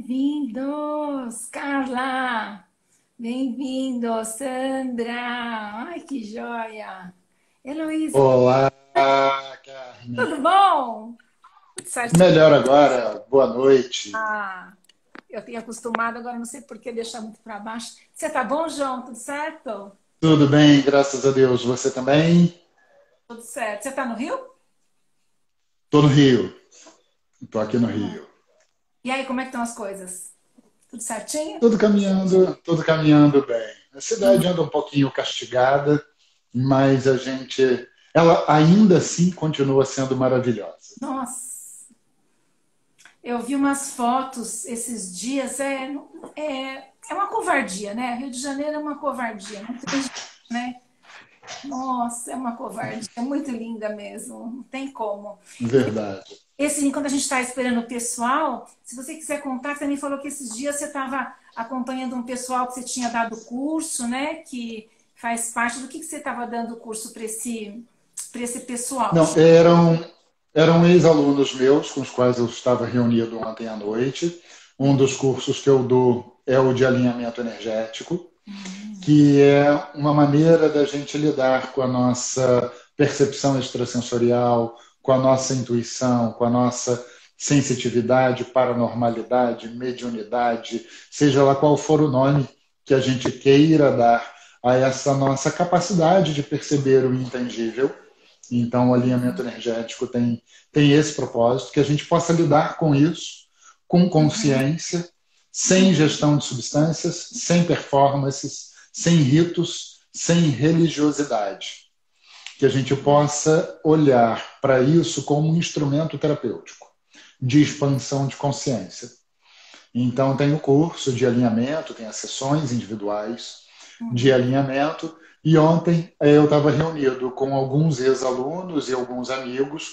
Bem-vindos, Carla! Bem-vindo, Sandra! Ai, que joia! Heloísa, Olá, Carmen. tudo bom? Tudo certinho? Melhor agora, boa noite. Ah, eu tenho acostumado, agora não sei por que deixar muito para baixo. Você tá bom, João? Tudo certo? Tudo bem, graças a Deus. Você também? Tudo certo. Você tá no Rio? Estou no Rio. Estou aqui no Rio. E aí, como é que estão as coisas? Tudo certinho? Tudo caminhando bem. A cidade anda um pouquinho castigada, mas ela ainda assim continua sendo maravilhosa. Nossa, eu vi umas fotos esses dias, é uma covardia, né? Rio de Janeiro é uma covardia, não tem jeito, né? Nossa, é uma covardia, é muito linda mesmo, não tem como. Verdade. Enquanto a gente está esperando o pessoal, se você quiser contar, você também falou que esses dias você estava acompanhando um pessoal que você tinha dado curso, né? Que faz parte do que você estava dando curso para esse pessoal. Não, eram ex-alunos meus com os quais eu estava reunido ontem à noite. Um dos cursos que eu dou é o de alinhamento energético, que é uma maneira da gente lidar com a nossa percepção extrasensorial, com a nossa intuição, com a nossa sensitividade, paranormalidade, mediunidade, seja lá qual for o nome que a gente queira dar a essa nossa capacidade de perceber o intangível. Então, o alinhamento energético tem esse propósito, que a gente possa lidar com isso com consciência, sem gestão de substâncias, sem performances, sem ritos, sem religiosidade. Que a gente possa olhar para isso como um instrumento terapêutico, de expansão de consciência. Então, tem o curso de alinhamento, tem as sessões individuais de alinhamento, e ontem eu estava reunido com alguns ex-alunos e alguns amigos,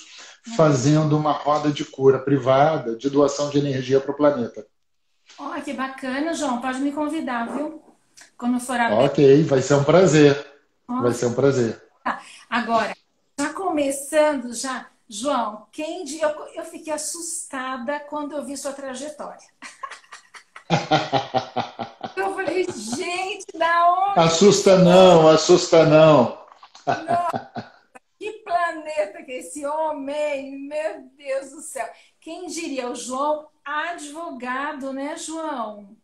fazendo uma roda de cura privada de doação de energia para o planeta. Olha, que bacana, João. Pode me convidar, viu? Quando for aberto. Ok, vai ser um prazer. Vai Nossa, ser um prazer. tá. Agora, já começando, já, João, eu fiquei assustada quando eu vi sua trajetória. Eu falei, gente, da onde? Assusta não, assusta não. Que planeta que é esse homem? Meu Deus do céu. Quem diria? O João, advogado, né, João?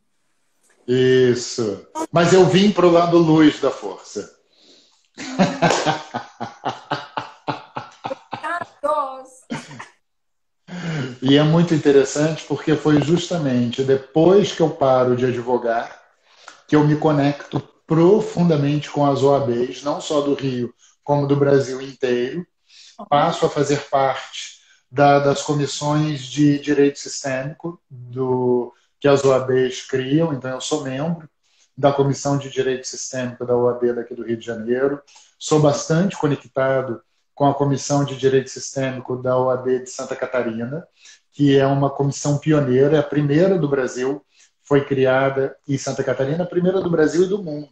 Isso. Mas eu vim para o lado luz da força. Dos. E é muito interessante porque foi justamente depois que eu paro de advogar que eu me conecto profundamente com as OABs, não só do Rio, como do Brasil inteiro. Passo a fazer parte das comissões de direito sistêmico que as OABs criam, então eu sou membro da Comissão de Direito Sistêmico da OAB daqui do Rio de Janeiro, sou bastante conectado com a Comissão de Direito Sistêmico da OAB de Santa Catarina, que é uma comissão pioneira, é a primeira do Brasil, foi criada em Santa Catarina, a primeira do Brasil e do mundo.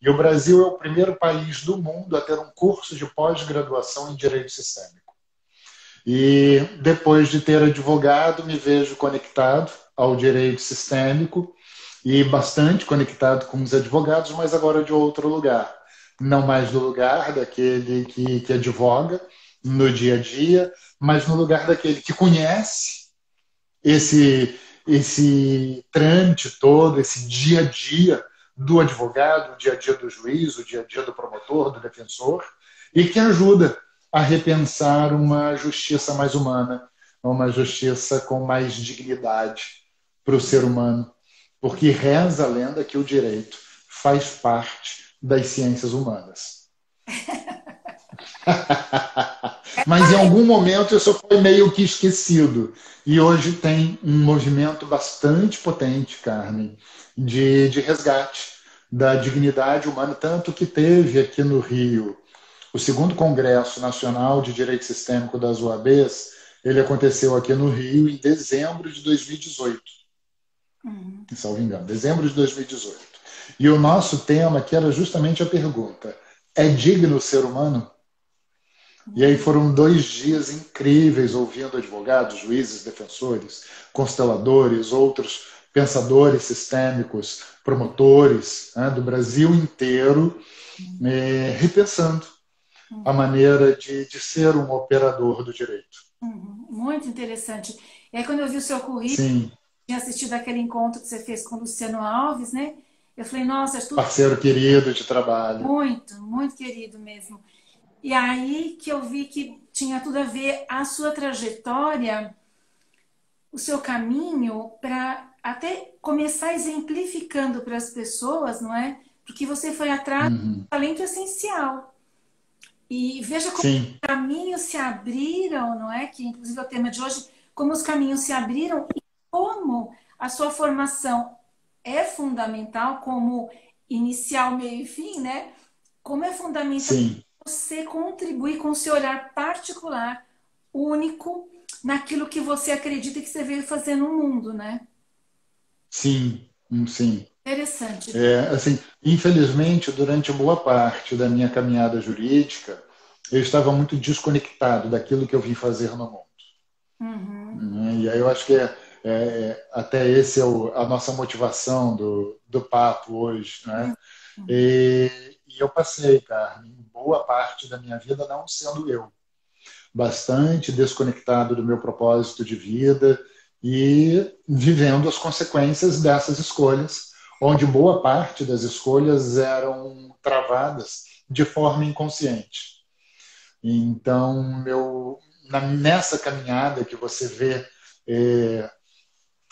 E o Brasil é o primeiro país do mundo a ter um curso de pós-graduação em Direito Sistêmico. E depois de ter advogado, me vejo conectado ao direito sistêmico e bastante conectado com os advogados, mas agora de outro lugar. Não mais do lugar daquele que advoga no dia a dia, mas no lugar daquele que conhece esse trâmite todo, esse dia a dia do advogado, o dia a dia do juiz, o dia a dia do promotor, do defensor, e que ajuda a repensar uma justiça mais humana, uma justiça com mais dignidade para o ser humano. Porque reza a lenda que o direito faz parte das ciências humanas. Mas em algum momento isso foi meio que esquecido. E hoje tem um movimento bastante potente, Carmen, de resgate da dignidade humana, tanto que teve aqui no Rio o segundo Congresso Nacional de Direito Sistêmico das OABs, ele aconteceu aqui no Rio em dezembro de 2018, salvo engano, dezembro de 2018. E o nosso tema aqui era justamente a pergunta: é digno o ser humano? E aí foram 2 dias incríveis ouvindo advogados, juízes, defensores, consteladores, outros pensadores sistêmicos, promotores, né, do Brasil inteiro, repensando a maneira de ser um operador do direito. Muito interessante. E aí, quando eu vi o seu currículo, Sim, tinha assistido aquele encontro que você fez com o Luciano Alves, né? Eu falei, nossa, é tudo parceiro querido de trabalho. muito, muito querido mesmo. E aí que eu vi que tinha tudo a ver a sua trajetória, o seu caminho, para até começar exemplificando para as pessoas, não é? Porque você foi atrás do talento essencial. E veja como Sim, os caminhos se abriram, não é? Que inclusive é o tema de hoje, como os caminhos se abriram e como a sua formação é fundamental, como inicial, meio e fim, né? Como é fundamental sim, você contribuir com o seu olhar particular, único, naquilo que você acredita que você veio fazer no mundo, né? sim, sim. Interessante. Assim, infelizmente, durante boa parte da minha caminhada jurídica, eu estava muito desconectado daquilo que eu vim fazer no mundo. Né? E aí eu acho que até esse é a nossa motivação do papo hoje, né? E eu passei, Carmen, boa parte da minha vida não sendo eu, bastante desconectado do meu propósito de vida e vivendo as consequências dessas escolhas, onde boa parte das escolhas eram travadas de forma inconsciente. Então, nessa caminhada que você vê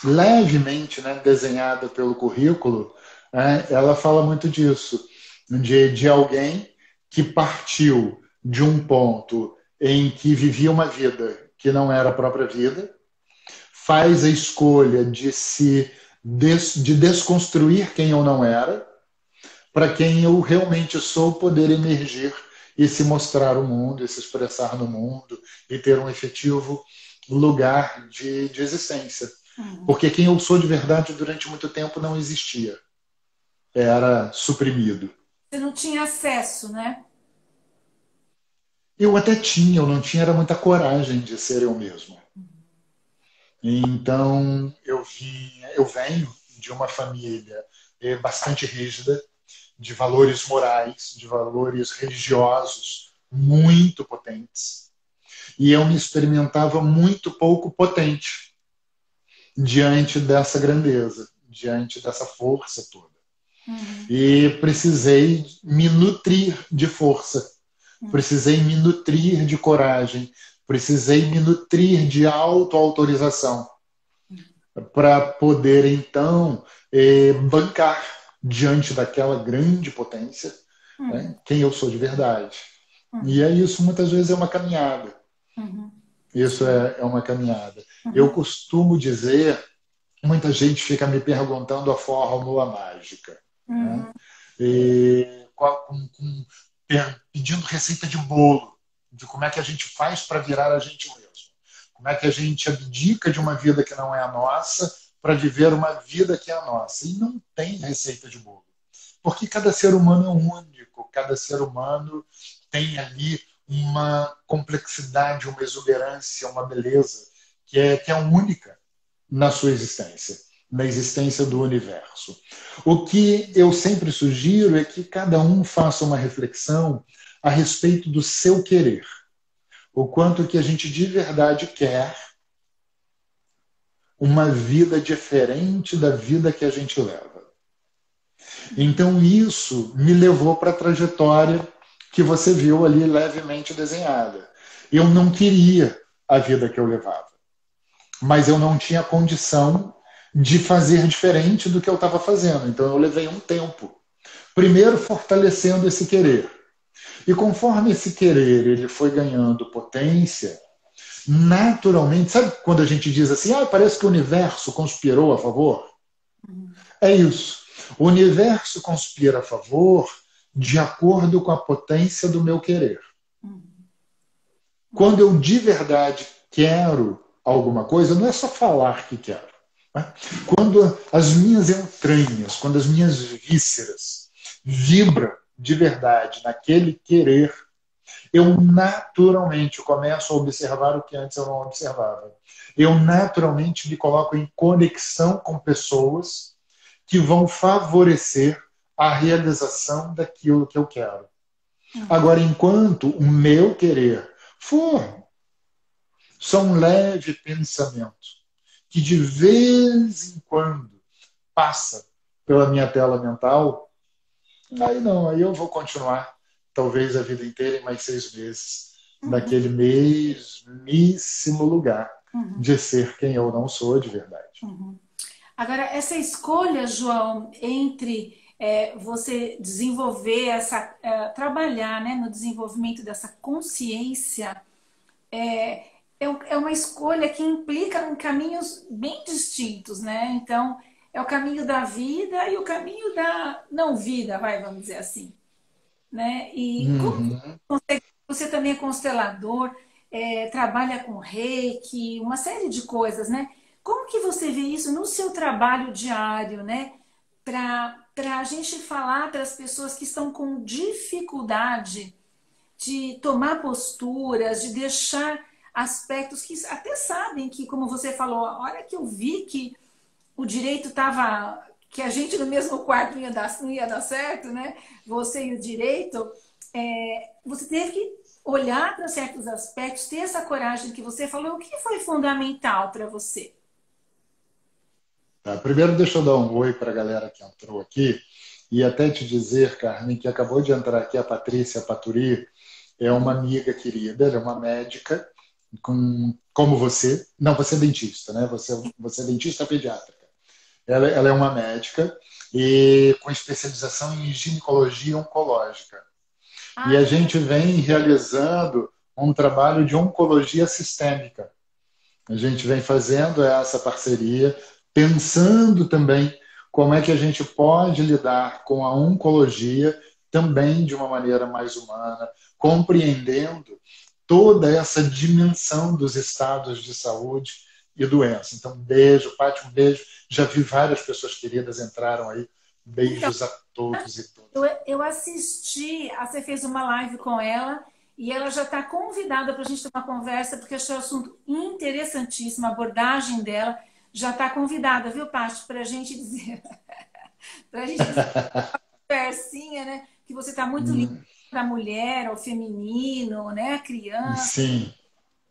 levemente, né, desenhada pelo currículo, ela fala muito disso, de alguém que partiu de um ponto em que vivia uma vida que não era a própria vida, faz a escolha de desconstruir quem eu não era, para quem eu realmente sou poder emergir e se mostrar ao mundo, e se expressar no mundo, e ter um efetivo lugar de existência. Porque quem eu sou de verdade durante muito tempo não existia. Era suprimido. Você não tinha acesso, né? Eu até tinha, eu não tinha era muita coragem de ser eu mesmo. Então, eu venho de uma família bastante rígida, de valores morais, de valores religiosos muito potentes. E eu me experimentava muito pouco potente diante dessa grandeza, diante dessa força toda. E precisei me nutrir de força, precisei me nutrir de coragem, precisei me nutrir de autoautorização para poder, então, bancar diante daquela grande potência, né, quem eu sou de verdade. E é isso, muitas vezes, é uma caminhada. Isso é uma caminhada. Eu costumo dizer, muita gente fica me perguntando a fórmula mágica, né? Pedindo receita de bolo, de como é que a gente faz para virar a gente mesmo. Como é que a gente abdica de uma vida que não é a nossa para viver uma vida que é a nossa. E não tem receita de bolo. Porque cada ser humano é único, cada ser humano tem ali uma complexidade, uma exuberância, uma beleza que é única na sua existência, na existência do universo. O que eu sempre sugiro é que cada um faça uma reflexão a respeito do seu querer. O quanto que a gente de verdade quer uma vida diferente da vida que a gente leva. Então isso me levou para a trajetória que você viu ali levemente desenhada. Eu não queria a vida que eu levava, mas eu não tinha condição de fazer diferente do que eu estava fazendo. Então eu levei um tempo, primeiro fortalecendo esse querer. E conforme esse querer ele foi ganhando potência, naturalmente, sabe quando a gente diz assim, parece que o universo conspirou a favor? É isso. O universo conspira a favor de acordo com a potência do meu querer. Quando eu de verdade quero alguma coisa, não é só falar que quero. Né? Quando as minhas entranhas, quando as minhas vísceras vibram de verdade naquele querer, eu naturalmente começo a observar o que antes eu não observava. eu naturalmente me coloco em conexão com pessoas que vão favorecer a realização daquilo que eu quero. Agora, enquanto o meu querer for só um leve pensamento que de vez em quando passa pela minha tela mental, aí não, aí eu vou continuar talvez a vida inteira em mais 6 meses naquele mesmíssimo lugar de ser quem eu não sou de verdade. Agora, essa escolha, João, entre você desenvolver trabalhar, né, no desenvolvimento dessa consciência, é uma escolha que implica em caminhos bem distintos, né? Então, é o caminho da vida e o caminho da não vida, vamos dizer assim, né? E como você também é constelador, trabalha com reiki, uma série de coisas, né? Como que você vê isso no seu trabalho diário, né? Para a gente falar para as pessoas que estão com dificuldade de tomar posturas, de deixar aspectos que até sabem que, como você falou, a hora que eu vi que o direito estava, que a gente no mesmo quarto não ia dar certo, né? Você e o direito, você teve que olhar para certos aspectos, ter essa coragem que você falou. O que foi fundamental para você? Tá, primeiro, deixa eu dar um oi para a galera que entrou aqui e até te dizer, Carmen, que acabou de entrar aqui a Patrícia Paturi, é uma amiga querida, ela é uma médica, como você. Não, você é dentista, né? Você é dentista pediátrica. Ela é uma médica e com especialização em ginecologia oncológica. E a gente vem realizando um trabalho de oncologia sistêmica. A gente vem fazendo essa parceria, pensando também como é que a gente pode lidar com a oncologia também de uma maneira mais humana, compreendendo toda essa dimensão dos estados de saúde e doença. Então, beijo, Paty, um beijo. Já vi várias pessoas queridas entraram aí. Beijos a todos e todas. Eu assisti, você fez uma live com ela e ela já está convidada para a gente ter uma conversa, porque achei o assunto interessantíssimo, a abordagem dela. Já está convidada, viu, Paty, para a gente dizer, para a gente dizer uma conversinha, né? Que você está muito ligada para a mulher, ao feminino, né? A criança. Sim.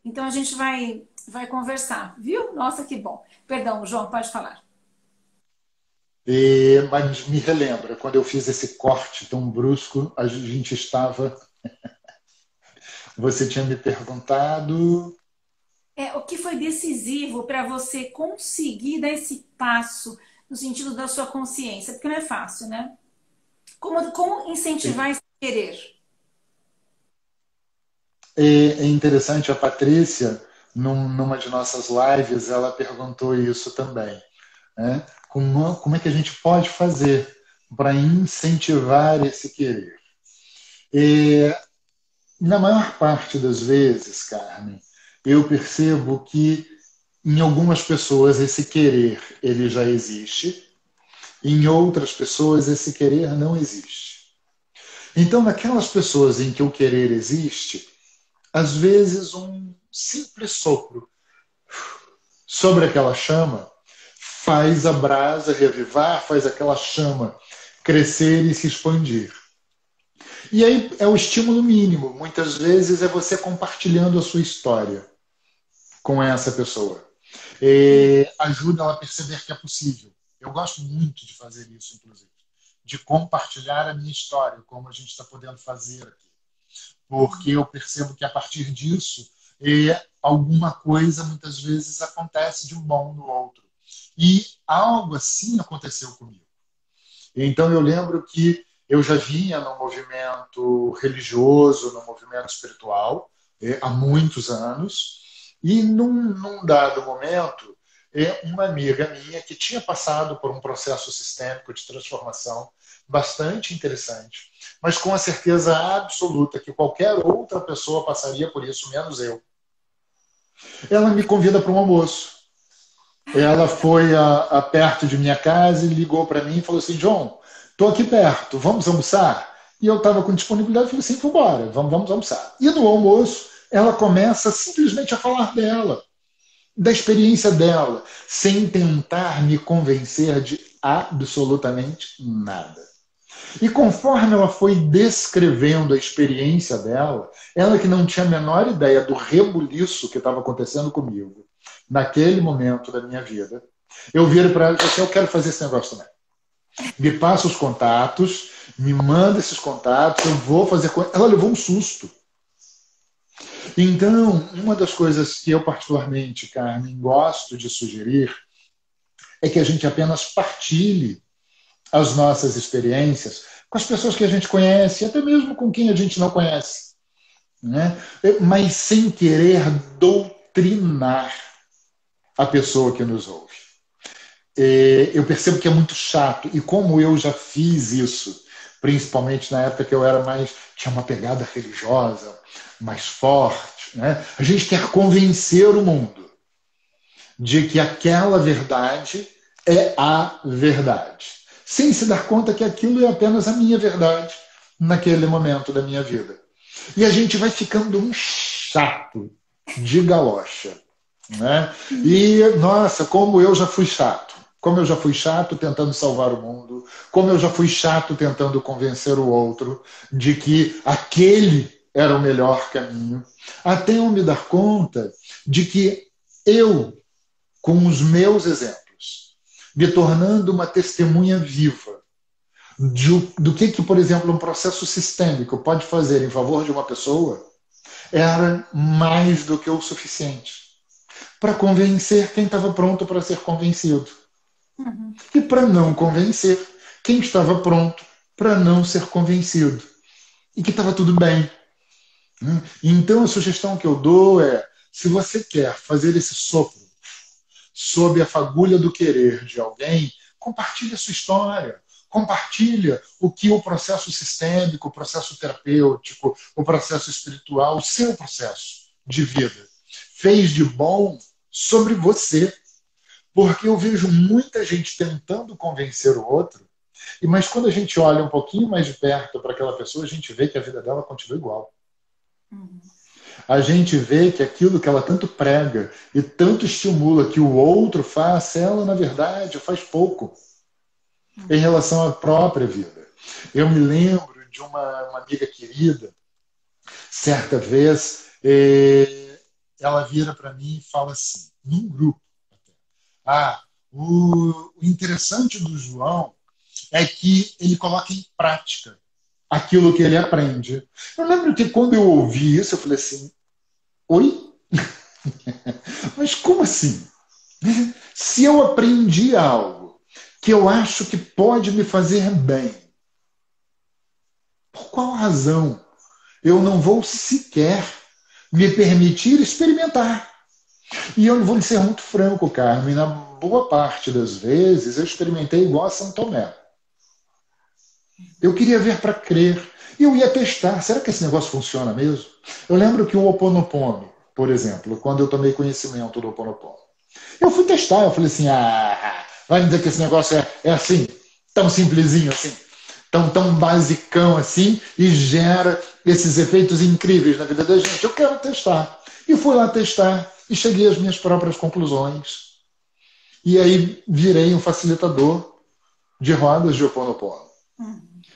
Então a gente vai conversar, viu? Nossa, que bom. Perdão, João, pode falar. Mas me relembra, quando eu fiz esse corte tão brusco, a gente estava... Você tinha me perguntado... O que foi decisivo para você conseguir dar esse passo no sentido da sua consciência? Porque não é fácil, né? Como incentivar esse querer? É interessante, a Patrícia, numa de nossas lives, ela perguntou isso também. Né? Como é que a gente pode fazer para incentivar esse querer? Na maior parte das vezes, Carmen, eu percebo que em algumas pessoas esse querer ele já existe, em outras pessoas esse querer não existe. Então, naquelas pessoas em que o querer existe, às vezes um simples sopro sobre aquela chama faz a brasa revivar, faz aquela chama crescer e se expandir. E aí é o estímulo mínimo. Muitas vezes é você compartilhando a sua história com essa pessoa. Ajuda ela a perceber que é possível. Eu gosto muito de fazer isso, inclusive. De compartilhar a minha história, como a gente está podendo fazer aqui. Porque eu percebo que a partir disso, alguma coisa muitas vezes acontece de um bom no outro. E algo assim aconteceu comigo. Então eu lembro que eu já vinha no movimento religioso, no movimento espiritual, há muitos anos, e num dado momento, uma amiga minha que tinha passado por um processo sistêmico de transformação bastante interessante, mas com a certeza absoluta que qualquer outra pessoa passaria por isso, menos eu. Ela me convida para um almoço. Ela foi perto de minha casa e ligou para mim e falou assim: João, estou aqui perto, vamos almoçar? E eu estava com disponibilidade e falei assim: vamos embora, vamos almoçar. E no almoço, ela começa simplesmente a falar dela. da experiência dela, sem tentar me convencer de absolutamente nada. E conforme ela foi descrevendo a experiência dela, ela que não tinha a menor ideia do rebuliço que estava acontecendo comigo, naquele momento da minha vida, eu viro para ela e falo assim, eu quero fazer esse negócio também. Me passa os contatos, me manda esses contatos, eu vou fazer... Ela levou um susto. Então, uma das coisas que eu particularmente, Carmen, gosto de sugerir é que a gente apenas partilhe as nossas experiências com as pessoas que a gente conhece, até mesmo com quem a gente não conhece, né? Mas sem querer doutrinar a pessoa que nos ouve. Eu percebo que é muito chato, e como eu já fiz isso, principalmente na época que eu era tinha uma pegada religiosa mais forte, né? A gente quer convencer o mundo de que aquela verdade é a verdade, sem se dar conta que aquilo é apenas a minha verdade naquele momento da minha vida. E a gente vai ficando um chato de galocha, né? E, nossa, como eu já fui chato. Como eu já fui chato tentando salvar o mundo, como eu já fui chato tentando convencer o outro de que aquele era o melhor caminho, até eu me dar conta de que eu, com os meus exemplos, me tornando uma testemunha viva do que, por exemplo, um processo sistêmico pode fazer em favor de uma pessoa, era mais do que o suficiente para convencer quem estava pronto para ser convencido. Uhum. E para não convencer quem estava pronto para não ser convencido. E que estava tudo bem. Então a sugestão que eu dou é, se você quer fazer esse sopro sob a fagulha do querer de alguém, compartilhe a sua história. Compartilha o que o processo sistêmico, o processo terapêutico, o processo espiritual, o seu processo de vida fez de bom sobre você. Porque eu vejo muita gente tentando convencer o outro, mas quando a gente olha um pouquinho mais de perto para aquela pessoa, a gente vê que a vida dela continua igual. Uhum. A gente vê que aquilo que ela tanto prega e tanto estimula que o outro faça, ela, na verdade, faz pouco em relação à própria vida. Eu me lembro de uma amiga querida, certa vez, ela vira para mim e fala assim, num grupo, o interessante do João é que ele coloca em prática aquilo que ele aprende. Eu lembro que quando eu ouvi isso, eu falei assim, oi? Mas como assim? Se eu aprendi algo que eu acho que pode me fazer bem, por qual razão eu não vou sequer me permitir experimentar? E eu vou lhe ser muito franco, Carmen, na boa parte das vezes eu experimentei igual a São Tomé. Eu queria ver para crer. E eu ia testar. Será que esse negócio funciona mesmo? Eu lembro que o Ho Oponopono, por exemplo, quando eu tomei conhecimento do Ho Oponopono, eu fui testar. Eu falei assim, vai me dizer que esse negócio é assim, tão simplesinho assim, tão basicão assim, e gera esses efeitos incríveis na vida da gente. Eu quero testar. E fui lá testar e cheguei às minhas próprias conclusões. E aí virei um facilitador de rodas de Ho Oponopono.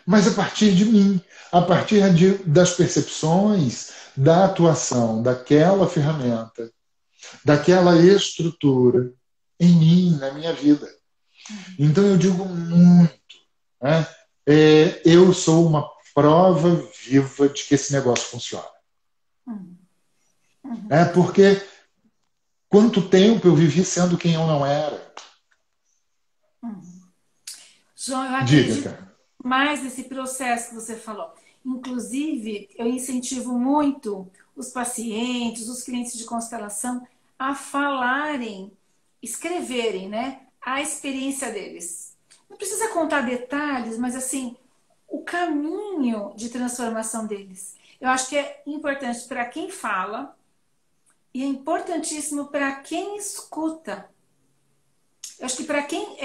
Mas a partir de mim, a partir das percepções da atuação daquela ferramenta, daquela estrutura em mim, na minha vida. Então eu digo muito, né? Eu sou uma prova viva de que esse negócio funciona. Porque quanto tempo eu vivi sendo quem eu não era? João, eu Diga, acredito cara. mais nesse processo que você falou. Inclusive, eu incentivo muito os pacientes, os clientes de constelação a falarem, escreverem, né, a experiência deles. Não precisa contar detalhes, mas assim, o caminho de transformação deles. Eu acho que é importante para quem fala e é importantíssimo para quem escuta. Eu acho que para quem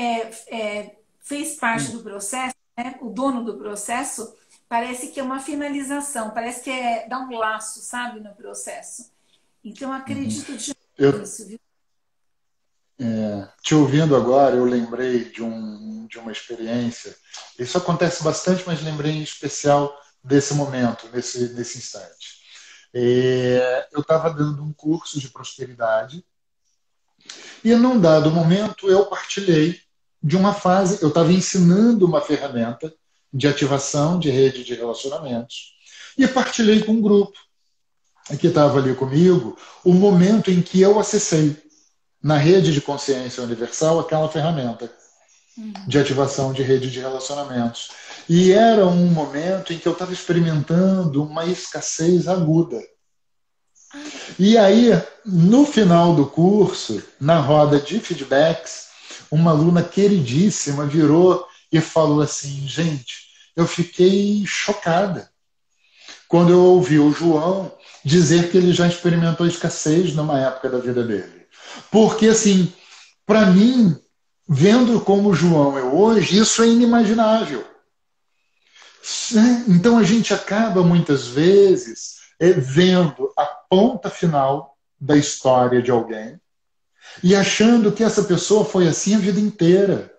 fez parte do processo, né, o dono do processo, parece que é uma finalização, parece que é dar um laço, sabe, no processo. Então, acredito Eu, nisso, viu? Te ouvindo agora, eu lembrei de uma experiência. Isso acontece bastante, mas lembrei em especial desse momento, nesse instante. Eu estava dando um curso de prosperidade e, num dado momento, eu partilhei de uma fase. Eu estava ensinando uma ferramenta de ativação de rede de relacionamentos e partilhei com um grupo que estava ali comigo o momento em que eu acessei na rede de consciência universal aquela ferramenta de ativação de rede de relacionamentos. E era um momento em que eu estava experimentando uma escassez aguda. E aí, no final do curso, na roda de feedbacks, uma aluna queridíssima virou e falou assim: gente, eu fiquei chocada quando eu ouvi o João dizer que ele já experimentou escassez numa época da vida dele. Porque, assim, para mim, vendo como o João é hoje, isso é inimaginável. Então a gente acaba, muitas vezes, vendo a ponta final da história de alguém e achando que essa pessoa foi assim a vida inteira.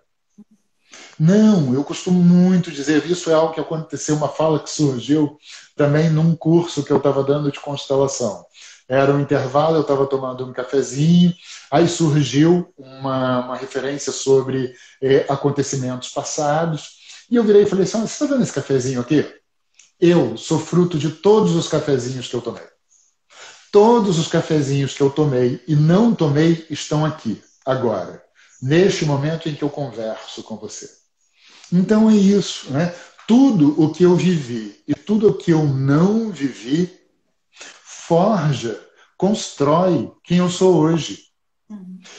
Não, eu costumo muito dizer, isso é algo que aconteceu, uma fala que surgiu também num curso que eu estava dando de constelação. Era um intervalo, eu estava tomando um cafezinho, aí surgiu uma referência sobre acontecimentos passados, e eu virei e falei assim: você está vendo esse cafezinho aqui? Eu sou fruto de todos os cafezinhos que eu tomei. Todos os cafezinhos que eu tomei e não tomei estão aqui, agora, neste momento em que eu converso com você. Então é isso, né? Tudo o que eu vivi e tudo o que eu não vivi forja, constrói quem eu sou hoje.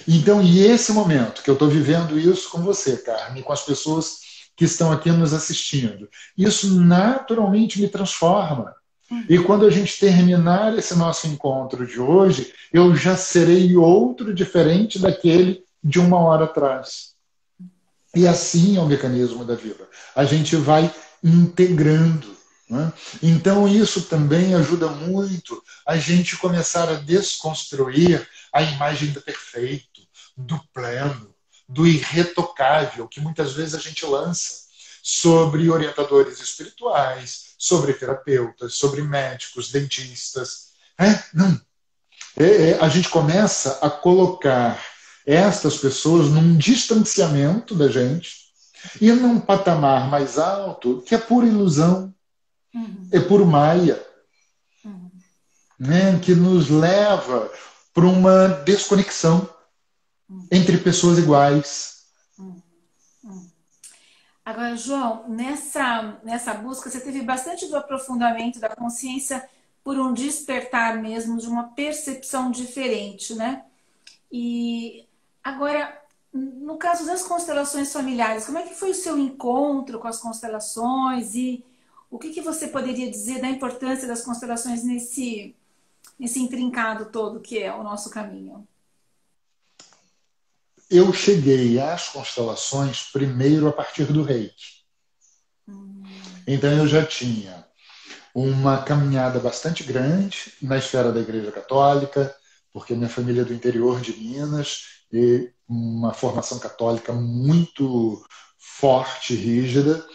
Então, e esse momento que eu estou vivendo isso com você, Carmen, com as pessoas que estão aqui nos assistindo, isso naturalmente me transforma. E quando a gente terminar esse nosso encontro de hoje, eu já serei outro diferente daquele de uma hora atrás. E assim é o mecanismo da vida. A gente vai integrando. Né? Então, isso também ajuda muito a gente começar a desconstruir a imagem do perfeito, do pleno, do irretocável, que muitas vezes a gente lança sobre orientadores espirituais, sobre terapeutas, sobre médicos, dentistas. Não. A gente começa a colocar estas pessoas num distanciamento da gente e num patamar mais alto que é pura ilusão, é puro maia, né? Que nos leva para uma desconexão entre pessoas iguais. Agora, João, nessa busca, você teve bastante do aprofundamento da consciência por um despertar mesmo, de uma percepção diferente, né? E agora, no caso das constelações familiares, como é que foi o seu encontro com as constelações e o que você poderia dizer da importância das constelações nesse intrincado todo que é o nosso caminho? Eu cheguei às constelações primeiro a partir do Reiki. Então eu já tinha uma caminhada bastante grande na esfera da Igreja Católica, porque minha família é do interior de Minas e uma formação católica muito forte, rígida.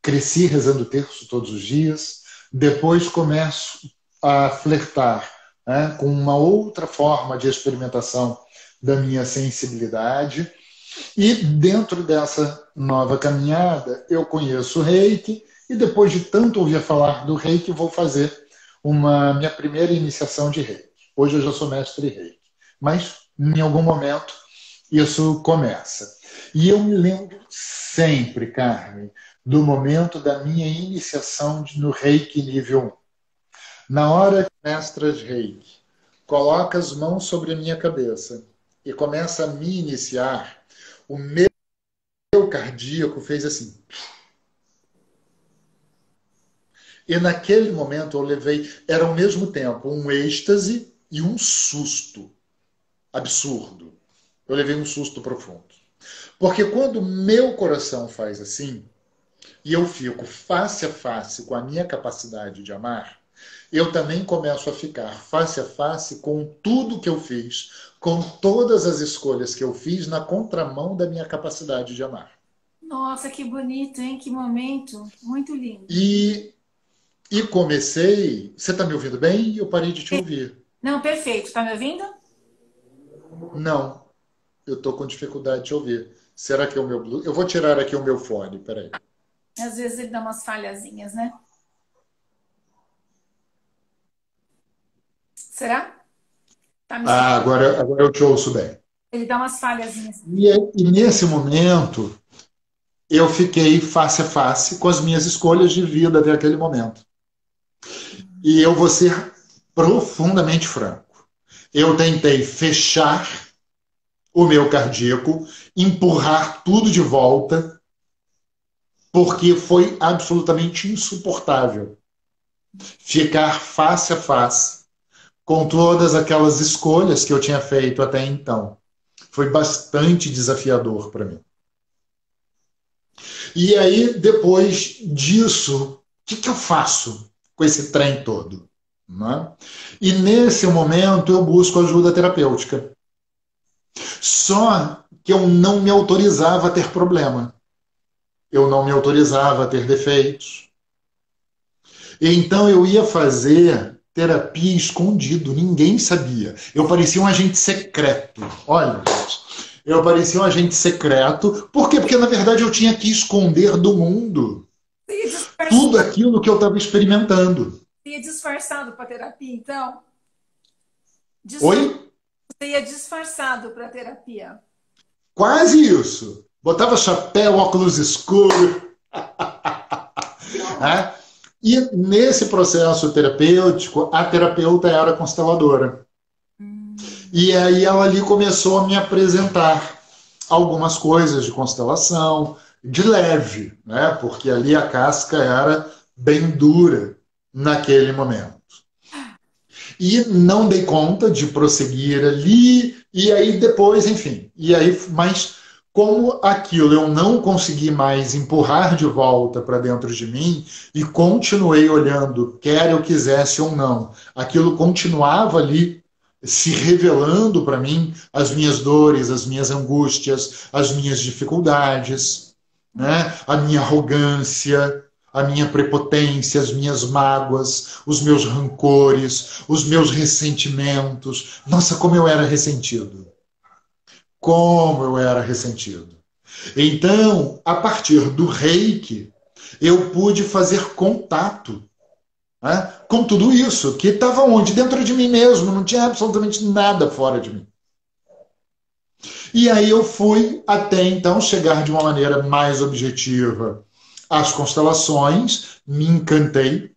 Cresci rezando o terço todos os dias. Depois começo a flertar, né, com uma outra forma de experimentação da minha sensibilidade. E dentro dessa nova caminhada, eu conheço o Reiki e depois de tanto ouvir falar do Reiki, vou fazer minha primeira iniciação de Reiki. Hoje eu já sou mestre Reiki, mas em algum momento isso começa. E eu me lembro sempre, Carmen, do momento da minha iniciação no Reiki nível 1. Na hora que mestras Reiki coloca as mãos sobre a minha cabeça e começa a me iniciar, o meu cardíaco fez assim. E naquele momento eu levei, era ao mesmo tempo um êxtase e um susto absurdo. Eu levei um susto profundo. Porque quando meu coração faz assim, e eu fico face a face com a minha capacidade de amar, eu também começo a ficar face a face com tudo que eu fiz, com todas as escolhas que eu fiz na contramão da minha capacidade de amar. Nossa, que bonito, hein? Que momento. Muito lindo. E, e comecei. Você está me ouvindo bem? Eu parei de te ouvir. Não, perfeito. Tá me ouvindo? Não, eu estou com dificuldade de ouvir. Será que é o meu Bluetooth? Eu vou tirar aqui o meu fone, peraí. Às vezes ele dá umas falhazinhas, né? Será? Tá me Ah, escutando? agora eu te ouço bem. Ele dá umas falhazinhas. E nesse momento, eu fiquei face a face com as minhas escolhas de vida até aquele momento. E eu vou ser profundamente franco. Eu tentei fechar o meu cardíaco, empurrar tudo de volta, porque foi absolutamente insuportável ficar face a face com todas aquelas escolhas que eu tinha feito até então. Foi bastante desafiador para mim. E aí, depois disso, o que eu faço com esse trem todo? Né? E nesse momento eu busco ajuda terapêutica. Só que eu não me autorizava a ter problema. Eu não me autorizava a ter defeitos. Então eu ia fazer terapia escondido, ninguém sabia. Eu parecia um agente secreto. Olha, eu parecia um agente secreto. Por quê? Porque na verdade eu tinha que esconder do mundo tudo aquilo que eu estava experimentando. Você ia disfarçado para terapia, então? Oi? Você ia disfarçado para terapia. Quase isso. Botava chapéu, óculos escuros. Né? E nesse processo terapêutico, a terapeuta era consteladora. E aí ela ali começou a me apresentar algumas coisas de constelação, de leve, né? Porque ali a casca era bem dura naquele momento. E não dei conta de prosseguir ali, e aí depois, enfim. E aí, mas como aquilo eu não consegui mais empurrar de volta para dentro de mim e continuei olhando, quer eu quisesse ou não, aquilo continuava ali se revelando para mim as minhas dores, as minhas angústias, as minhas dificuldades, né? A minha arrogância, a minha prepotência, as minhas mágoas, os meus rancores, os meus ressentimentos. Nossa, como eu era ressentido. Como eu era ressentido. Então, a partir do reiki, eu pude fazer contato, né, com tudo isso, que estava onde? Dentro de mim mesmo, não tinha absolutamente nada fora de mim. E aí eu fui, até então, chegar de uma maneira mais objetiva às constelações, me encantei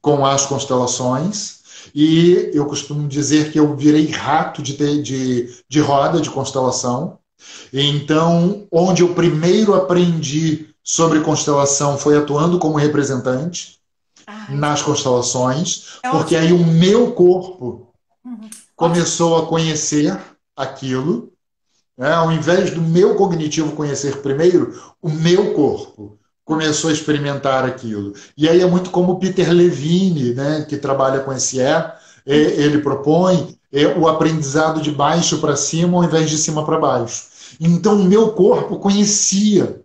com as constelações, e eu costumo dizer que eu virei rato de roda de constelação. Então, onde eu primeiro aprendi sobre constelação foi atuando como representante nas constelações, porque aí o meu corpo começou a conhecer aquilo, né? Ao invés do meu cognitivo conhecer primeiro, o meu corpo começou a experimentar aquilo. E aí é muito como o Peter Levine, né, que trabalha com esse ele propõe o aprendizado de baixo para cima ao invés de cima para baixo. Então o meu corpo conhecia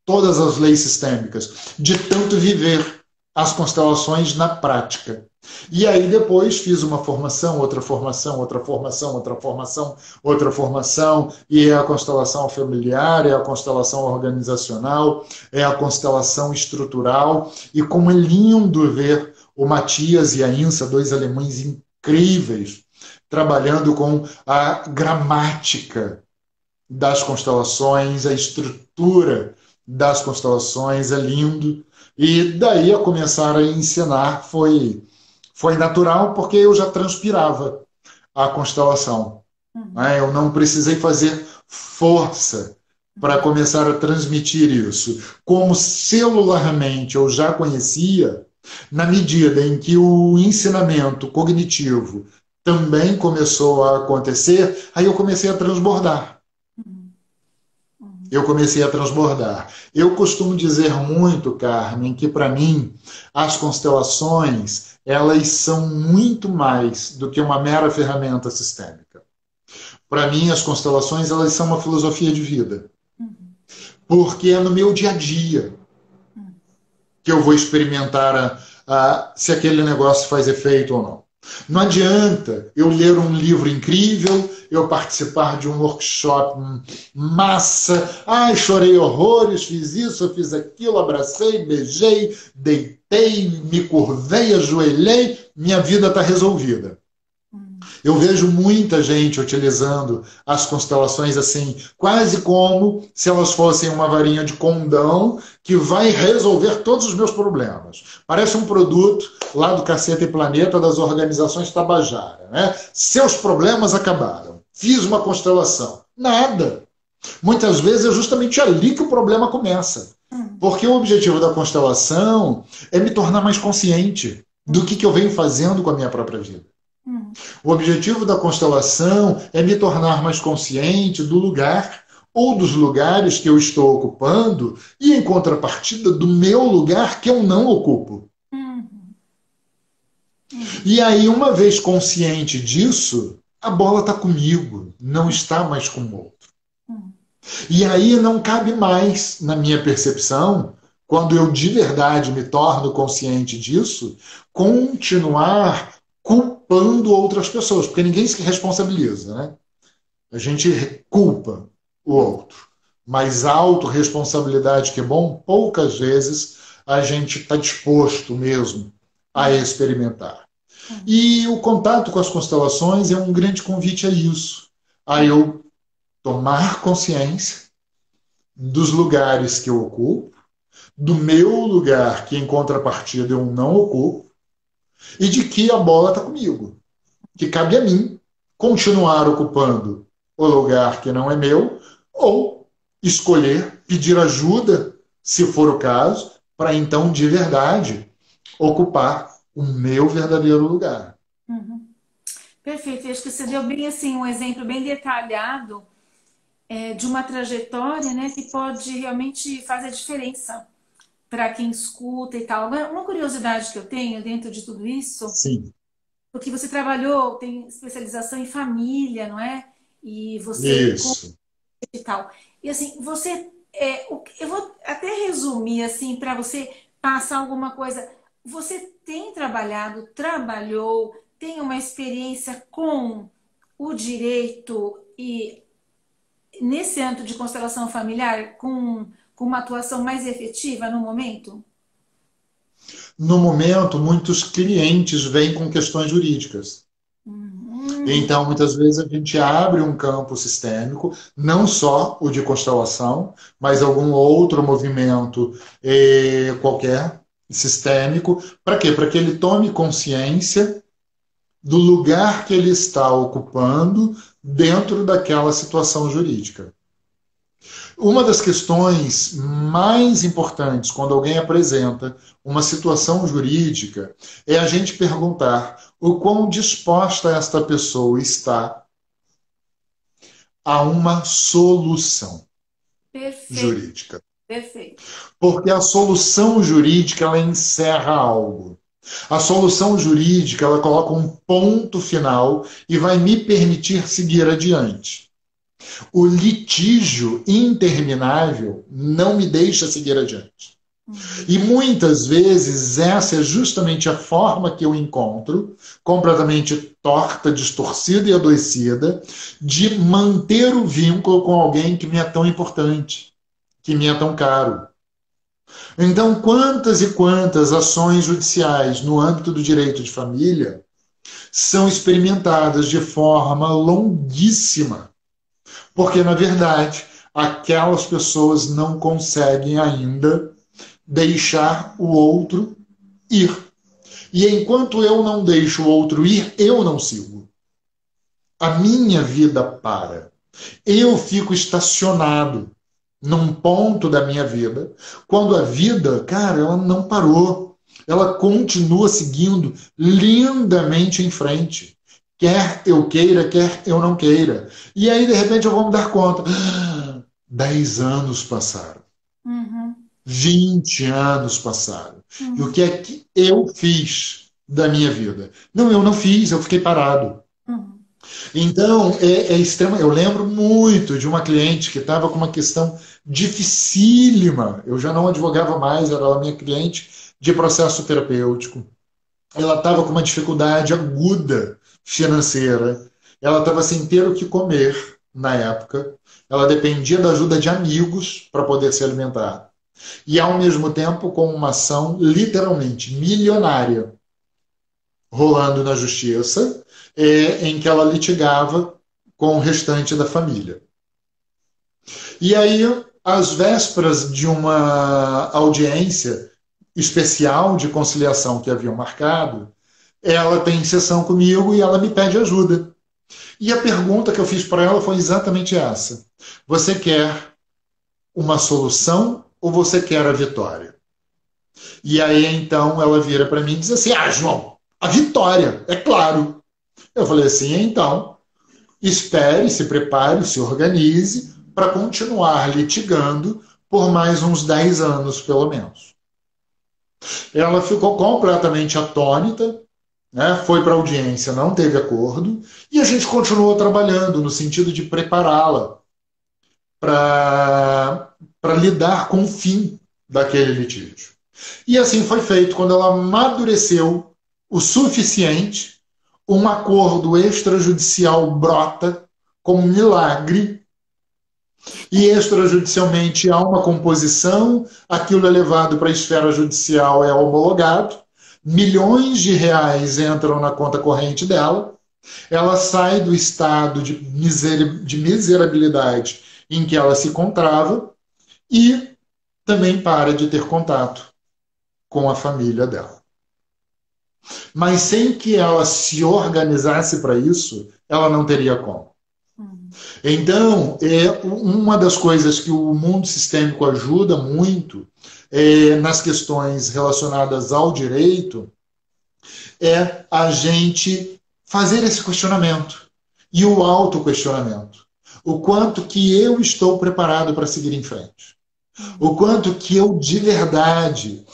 todas as leis sistêmicas, de tanto viver as constelações na prática. E aí depois fiz uma formação, outra formação, outra formação, outra formação, outra formação, e é a constelação familiar, é a constelação organizacional, é a constelação estrutural, e como é lindo ver o Matias e a Insa, dois alemães incríveis, trabalhando com a gramática das constelações, a estrutura das constelações, é lindo. E daí a começar a ensinar foi natural, porque eu já transpirava a constelação. Eu não precisei fazer força para começar a transmitir isso. Como celularmente eu já conhecia, na medida em que o ensinamento cognitivo também começou a acontecer, aí eu comecei a transbordar. eu comecei a transbordar. Eu costumo dizer muito, Carmen, que para mim as constelações elas são muito mais do que uma mera ferramenta sistêmica. Para mim, as constelações elas são uma filosofia de vida, porque é no meu dia a dia que eu vou experimentar se aquele negócio faz efeito ou não. Não adianta eu ler um livro incrível, eu participar de um workshop massa, ai, chorei horrores, fiz isso, eu fiz aquilo, abracei, beijei, deitei, me curvei, ajoelhei, minha vida está resolvida. Eu vejo muita gente utilizando as constelações assim, quase como se elas fossem uma varinha de condão que vai resolver todos os meus problemas. Parece um produto lá do Caceta e Planeta das organizações Tabajara, né? Seus problemas acabaram. Fiz uma constelação. Nada. Muitas vezes é justamente ali que o problema começa. Porque o objetivo da constelação é me tornar mais consciente do que eu venho fazendo com a minha própria vida. O objetivo da constelação é me tornar mais consciente do lugar ou dos lugares que eu estou ocupando e, em contrapartida, do meu lugar que eu não ocupo. E aí, uma vez consciente disso, a bola está comigo, não está mais com o outro. E aí não cabe mais, na minha percepção, quando eu de verdade me torno consciente disso, continuar culpando outras pessoas, porque ninguém se responsabiliza, né? A gente culpa o outro, mas a autorresponsabilidade que é bom, poucas vezes a gente está disposto mesmo a experimentar. E o contato com as constelações é um grande convite a isso, a eu tomar consciência dos lugares que eu ocupo, do meu lugar que em contrapartida eu não ocupo, e de que a bola está comigo, que cabe a mim continuar ocupando o lugar que não é meu, ou escolher, pedir ajuda, se for o caso, para então, de verdade, ocupar o meu verdadeiro lugar. Perfeito. Eu acho que você deu bem assim um exemplo bem detalhado de uma trajetória, né, que pode realmente fazer diferença para quem escuta e tal. Uma curiosidade que eu tenho dentro de tudo isso, Sim. porque você trabalhou, tem especialização em família, não é? E você Isso. e tal. E assim, você, eu vou até resumir assim para você passar alguma coisa. Você tem trabalhado, trabalhou, tem uma experiência com o direito e nesse âmbito de constelação familiar com uma atuação mais efetiva no momento? No momento, muitos clientes vêm com questões jurídicas. Então, muitas vezes a gente abre um campo sistêmico, não só o de constelação, mas algum outro movimento qualquer, sistêmico. Para quê? Para que ele tome consciência do lugar que ele está ocupando dentro daquela situação jurídica. Uma das questões mais importantes quando alguém apresenta uma situação jurídica é a gente perguntar o quão disposta esta pessoa está a uma solução jurídica. Perfeito. Porque a solução jurídica ela encerra algo. A solução jurídica ela coloca um ponto final e vai me permitir seguir adiante. O litígio interminável não me deixa seguir adiante. E muitas vezes essa é justamente a forma que eu encontro, completamente torta, distorcida e adoecida, de manter o vínculo com alguém que me é tão importante, que me é tão caro. Então, quantas e quantas ações judiciais no âmbito do direito de família são experimentadas de forma longuíssima, porque, na verdade, aquelas pessoas não conseguem ainda deixar o outro ir. E enquanto eu não deixo o outro ir, eu não sigo. A minha vida para. Eu fico estacionado num ponto da minha vida, quando a vida, cara, ela não parou. Ela continua seguindo lindamente em frente. Quer eu queira, quer eu não queira. E aí, de repente, eu vou me dar conta. 10 anos passaram. Uhum. 20 anos passaram. E o Uhum. que é que eu fiz da minha vida? Não, eu não fiz, eu fiquei parado. Uhum. Então, é extremo. Eu lembro muito de uma cliente que estava com uma questão dificílima. Eu já não advogava mais, era a minha cliente de processo terapêutico. Ela estava com uma dificuldade aguda financeira. Ela estava sem ter o que comer na época. Ela dependia da ajuda de amigos para poder se alimentar. E, ao mesmo tempo, com uma ação literalmente milionária rolando na justiça, em que ela litigava com o restante da família. E aí, às vésperas de uma audiência especial de conciliação que haviam marcado, ela tem sessão comigo e ela me pede ajuda. E a pergunta que eu fiz para ela foi exatamente essa: você quer uma solução ou você quer a vitória? E aí então ela vira para mim e diz assim: ah, João, a vitória, é claro. Eu falei assim: então, espere, se prepare, se organize para continuar litigando por mais uns 10 anos, pelo menos. Ela ficou completamente atônita, né? Foi para a audiência, não teve acordo, e a gente continuou trabalhando no sentido de prepará-la para lidar com o fim daquele litígio. E assim foi feito. Quando ela amadureceu o suficiente, um acordo extrajudicial brota como um milagre, e extrajudicialmente há uma composição, aquilo é levado para a esfera judicial, é homologado, milhões de reais entram na conta corrente dela, ela sai do estado de miserabilidade em que ela se encontrava e também para de ter contato com a família dela. Mas sem que ela se organizasse para isso, ela não teria como. Então, uma das coisas que o mundo sistêmico ajuda muito nas questões relacionadas ao direito é a gente fazer esse questionamento e o autoquestionamento. O quanto que eu estou preparado para seguir em frente. O quanto que eu, de verdade,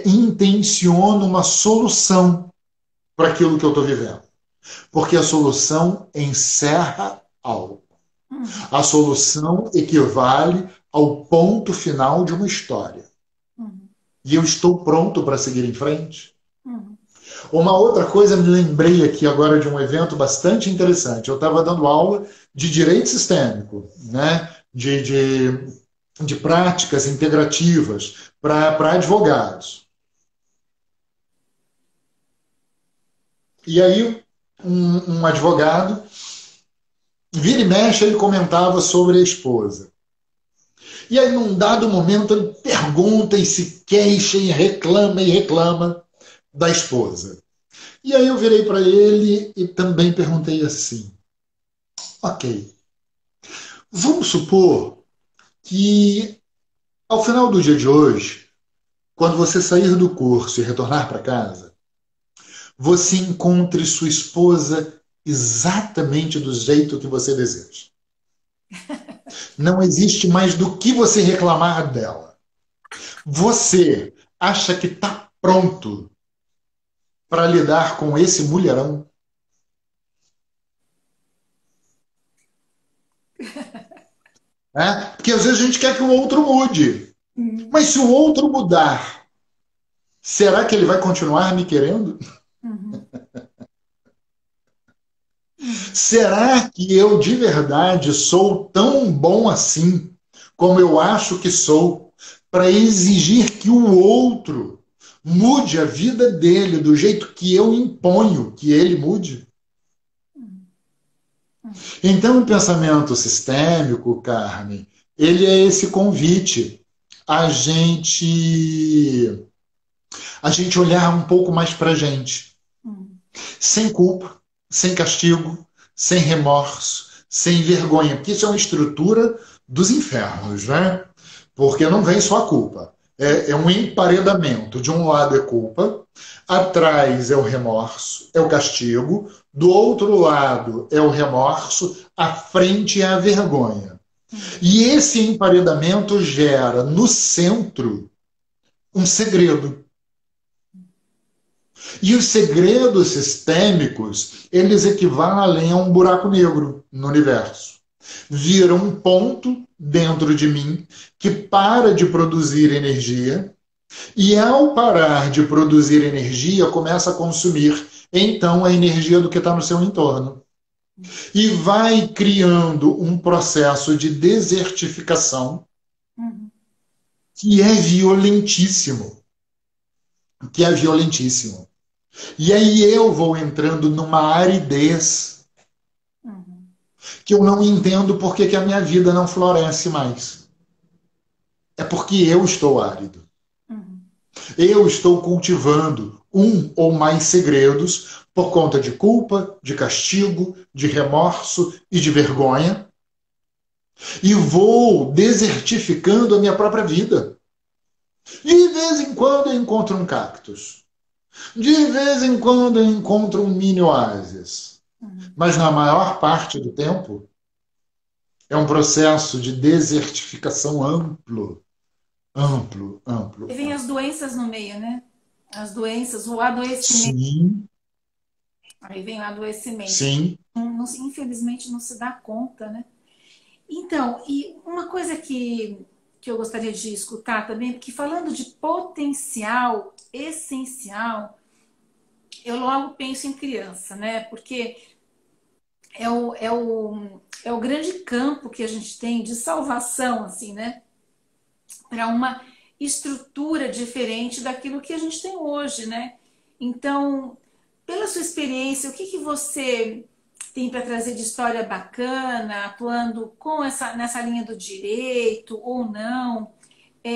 intenciono uma solução para aquilo que eu estou vivendo. Porque a solução encerra algo. A solução equivale ao ponto final de uma história. E eu estou pronto para seguir em frente. Uma outra coisa, me lembrei aqui agora de um evento bastante interessante. Eu estava dando aula de direito sistêmico, né? de práticas integrativas para advogados. E aí, um advogado, vira e mexe, ele comentava sobre a esposa. E aí, num dado momento, ele pergunta e se queixa e reclama da esposa. E aí eu virei para ele e também perguntei assim: ok, vamos supor que ao final do dia de hoje, quando você sair do curso e retornar para casa, você encontre sua esposa exatamente do jeito que você deseja. Não existe mais do que você reclamar dela. Você acha que está pronto para lidar com esse mulherão? Porque às vezes a gente quer que o outro mude. Mas se o outro mudar, será que ele vai continuar me querendo? Será que eu de verdade sou tão bom assim, como eu acho que sou, para exigir que o outro mude a vida dele do jeito que eu imponho que ele mude? Então, o pensamento sistêmico, Carmen, ele é esse convite a gente olhar um pouco mais para a gente, sem culpa, sem castigo, sem remorso, sem vergonha, porque isso é uma estrutura dos infernos, né? Porque não vem só a culpa. É um emparedamento. De um lado é culpa, atrás é o remorso, é o castigo, do outro lado é o remorso, à frente é a vergonha. E esse emparedamento gera no centro um segredo. E os segredos sistêmicos, eles equivalem a um buraco negro no universo. Vira um ponto dentro de mim que para de produzir energia e, ao parar de produzir energia, começa a consumir, então, a energia do que está no seu entorno. E vai criando um processo de desertificação que é violentíssimo. Que é violentíssimo. E aí eu vou entrando numa aridez que eu não entendo por que a minha vida não floresce mais. É porque eu estou árido. Eu estou cultivando um ou mais segredos por conta de culpa, de castigo, de remorso e de vergonha. E vou desertificando a minha própria vida. De vez em quando eu encontro um cactus. De vez em quando eu encontro um mini oásis. Mas na maior parte do tempo é um processo de desertificação amplo. Amplo, amplo. E vem as doenças no meio, né? As doenças, o adoecimento. Sim. Aí vem o adoecimento. Sim. Infelizmente não se dá conta, né? Então, e uma coisa que eu gostaria de escutar também, porque falando de potencial essencial, eu logo penso em criança, né? Porque é o grande campo que a gente tem de salvação, assim, né? Para uma estrutura diferente daquilo que a gente tem hoje, né? Então, pela sua experiência, o que você tem para trazer de história bacana, atuando com nessa linha do direito ou não,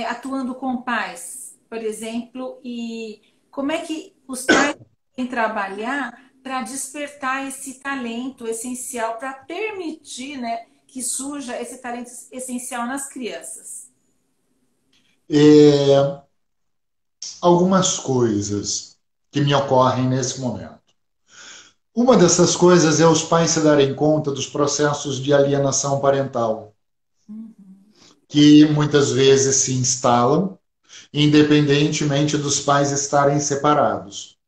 atuando com pais, por exemplo, e como é que os pais podem trabalhar para despertar esse talento essencial, para permitir, né, que surja esse talento essencial nas crianças? Algumas coisas que me ocorrem nesse momento. Uma dessas coisas é os pais se darem conta dos processos de alienação parental, que muitas vezes se instalam, independentemente dos pais estarem separados.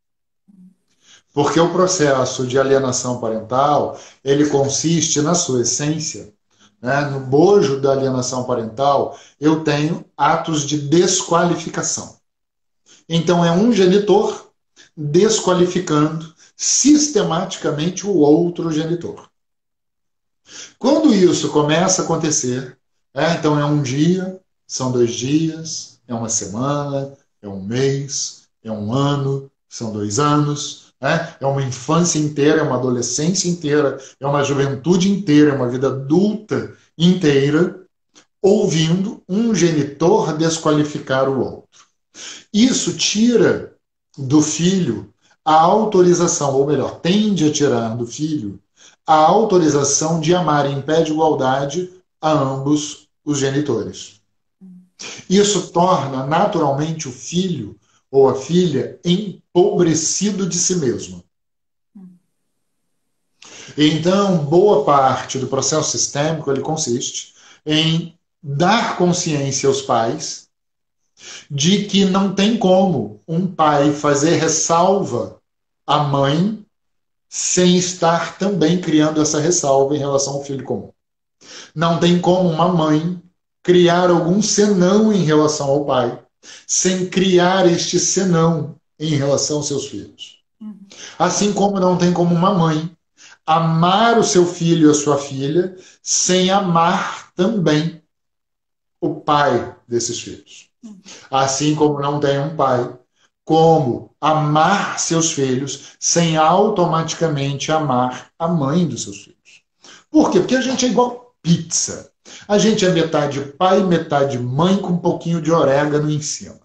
Porque o processo de alienação parental, ele consiste, na sua essência, né, no bojo da alienação parental, eu tenho atos de desqualificação. Então, é um genitor desqualificando sistematicamente o outro genitor. Quando isso começa a acontecer, então é um dia, são 2 dias, é uma semana, é um mês, é um ano, são 2 anos, é uma infância inteira, é uma adolescência inteira, é uma juventude inteira, é uma vida adulta inteira, ouvindo um genitor desqualificar o outro. Isso tira do filho a autorização, ou melhor, tende a tirar do filho a autorização de amar em pé de igualdade a ambos os genitores. Isso torna naturalmente o filho ou a filha empobrecido de si mesmo. Então, boa parte do processo sistêmico ele consiste em dar consciência aos pais de que não tem como um pai fazer ressalva à mãe sem estar também criando essa ressalva em relação ao filho comum. Não tem como uma mãe criar algum senão em relação ao pai sem criar este senão em relação aos seus filhos. Assim como não tem como uma mãe amar o seu filho e a sua filha sem amar também o pai desses filhos. Assim como não tem um pai como amar seus filhos sem automaticamente amar a mãe dos seus filhos. Por quê? Porque a gente é igual pizza. A gente é metade pai, metade mãe, com um pouquinho de orégano em cima.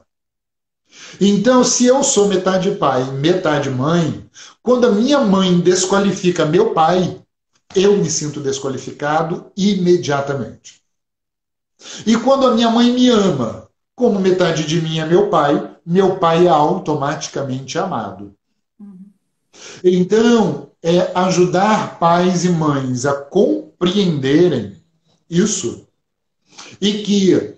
Então, se eu sou metade pai, metade mãe, quando a minha mãe desqualifica meu pai, eu me sinto desqualificado imediatamente. E quando a minha mãe me ama, como metade de mim é meu pai é automaticamente amado. Então, ajudar pais e mães a compreenderem isso E que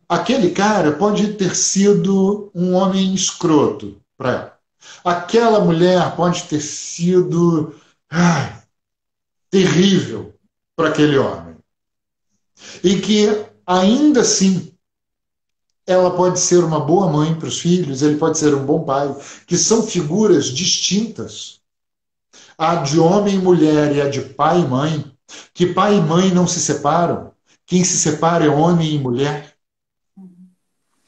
aquele cara pode ter sido um homem escroto para ela. Aquela mulher pode ter sido terrível para aquele homem. E que, ainda assim, ela pode ser uma boa mãe para os filhos, ele pode ser um bom pai, que são figuras distintas. A de homem e mulher e a de pai e mãe, que pai e mãe não se separam. Quem se separa é homem e mulher.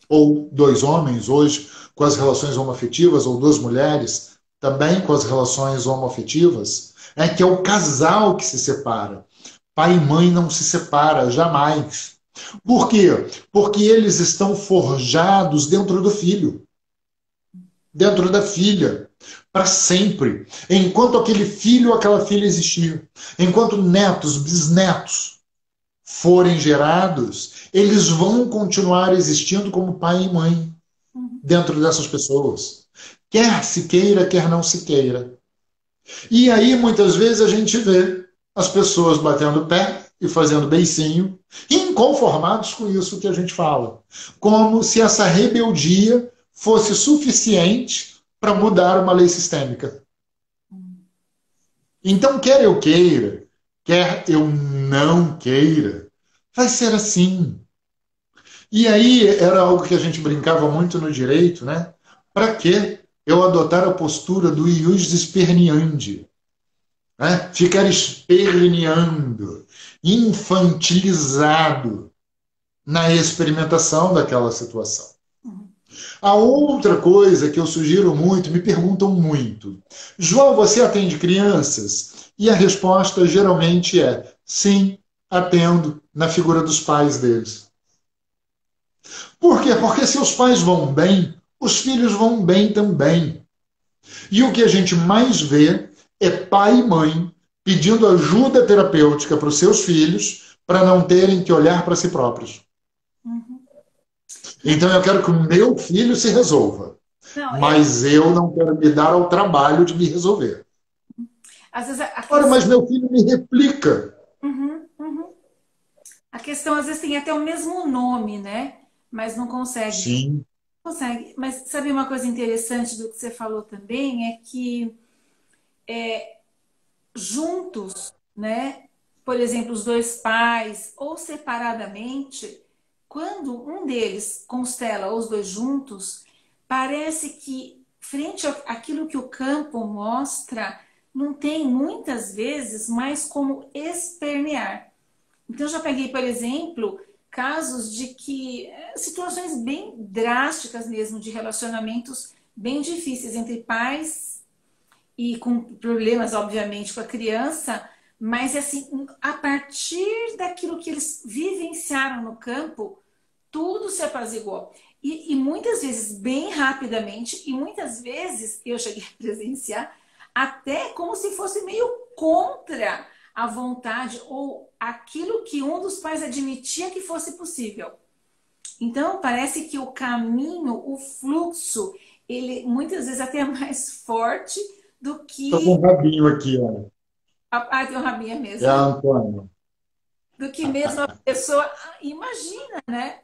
Ou dois homens, hoje, com as relações homoafetivas, ou duas mulheres, também com as relações homoafetivas, que é o casal que se separa. Pai e mãe não se separam, jamais. Por quê? Porque eles estão forjados dentro do filho, dentro da filha, para sempre. Enquanto aquele filho ou aquela filha existir, enquanto netos, bisnetos forem gerados, eles vão continuar existindo como pai e mãe dentro dessas pessoas. Quer se queira, quer não se queira. E aí, muitas vezes, a gente vê as pessoas batendo o pé e fazendo beicinho, inconformados com isso que a gente fala. Como se essa rebeldia fosse suficiente para mudar uma lei sistêmica. Então, quer eu queira, quer eu não queira, vai ser assim. E aí era algo que a gente brincava muito no direito, né? Para que eu adotar a postura do ius esperneandi? Né? Ficar esperneando, infantilizado na experimentação daquela situação. A outra coisa que eu sugiro muito, me perguntam muito: João, você atende crianças? E a resposta geralmente é: sim, atendo na figura dos pais deles. Por quê? Porque se os pais vão bem, os filhos vão bem também. E o que a gente mais vê é pai e mãe pedindo ajuda terapêutica para os seus filhos para não terem que olhar para si próprios. Então eu quero que o meu filho se resolva, mas eu não quero me dar ao trabalho de me resolver. Às vezes Ora, mas meu filho me replica. A questão, às vezes, tem até o mesmo nome, né? Mas não consegue. Sim. Consegue. Mas sabe uma coisa interessante do que você falou também? É que juntos, né? Por exemplo, os dois pais, ou separadamente, quando um deles constela os dois juntos, parece que, frente àquilo que o campo mostra, não tem muitas vezes mais como espernear. Então, eu já peguei, por exemplo, casos de que situações bem drásticas mesmo, de relacionamentos bem difíceis entre pais e com problemas, obviamente, com a criança, mas assim, a partir daquilo que eles vivenciaram no campo, tudo se apaziguou. E muitas vezes bem rapidamente, e muitas vezes eu cheguei a presenciar até como se fosse meio contra a vontade ou aquilo que um dos pais admitia que fosse possível. Então, parece que o caminho, o fluxo, ele muitas vezes até é mais forte do que... Estou com um rabinho aqui, olha. Ah, tem um rabinho mesmo. É a Antônia. Do que mesmo a pessoa imagina, né?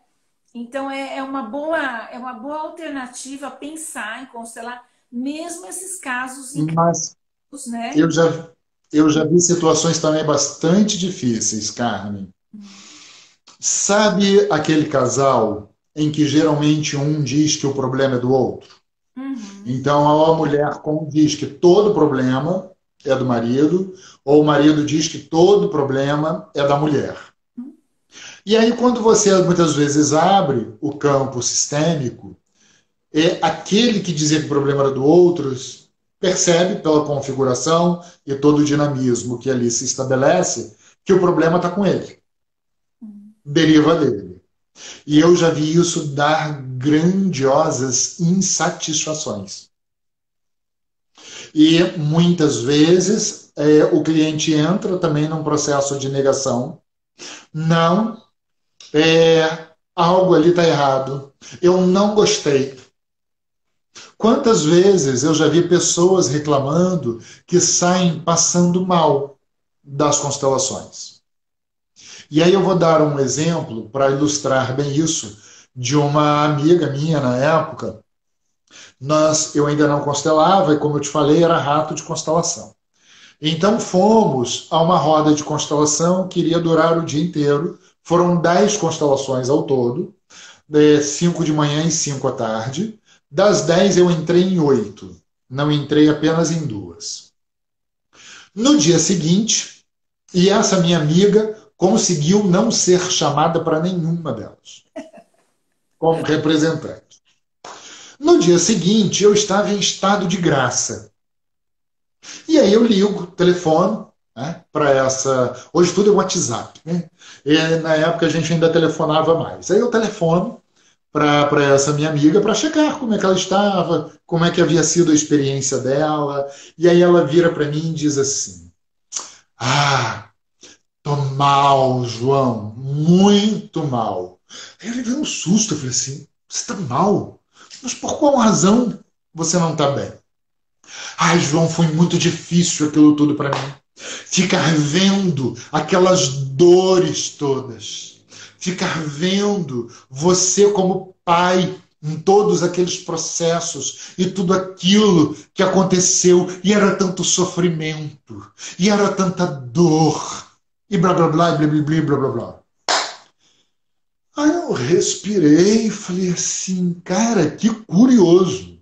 Então, é uma boa alternativa pensar em constelar mesmo esses casos em Mas casos, né? eu já vi situações também bastante difíceis, Carmen. Sabe aquele casal em que geralmente um diz que o problema é do outro? Então, a mulher diz que todo problema é do marido, ou o marido diz que todo problema é da mulher. E aí, quando você muitas vezes abre o campo sistêmico, aquele que dizia que o problema era do outro percebe pela configuração e todo o dinamismo que ali se estabelece que o problema está com ele. Deriva dele. E eu já vi isso dar grandiosas insatisfações. E muitas vezes o cliente entra também num processo de negação. Não, algo ali está errado. Eu não gostei. Quantas vezes eu já vi pessoas reclamando que saem passando mal das constelações. E aí eu vou dar um exemplo para ilustrar bem isso, de uma amiga minha na época. Eu ainda não constelava, e como eu te falei, era rato de constelação. Então fomos a uma roda de constelação que iria durar o dia inteiro. Foram 10 constelações ao todo, 5 de manhã e 5 à tarde. Das 10 eu entrei em 8, não entrei apenas em 2. No dia seguinte, e essa minha amiga conseguiu não ser chamada para nenhuma delas, como representante. No dia seguinte, eu estava em estado de graça. E aí eu ligo, telefono, né, para essa. Hoje tudo é WhatsApp, né? E na época a gente ainda telefonava mais. Aí eu telefono para essa minha amiga para checar como é que ela estava, como é que havia sido a experiência dela. E aí ela vira para mim e diz assim: Ah, tô mal, João, muito mal. Aí eu levei um susto, eu falei assim: Você tá mal? Mas por qual razão você não tá bem? Ai, João, foi muito difícil aquilo tudo para mim. Ficar vendo aquelas dores todas. Ficar vendo você como pai em todos aqueles processos e tudo aquilo que aconteceu. E era tanto sofrimento. E era tanta dor. E blá, blá, blá, blá, blá, blá, blá, blá, blá. Aí eu respirei e falei assim, cara, que curioso.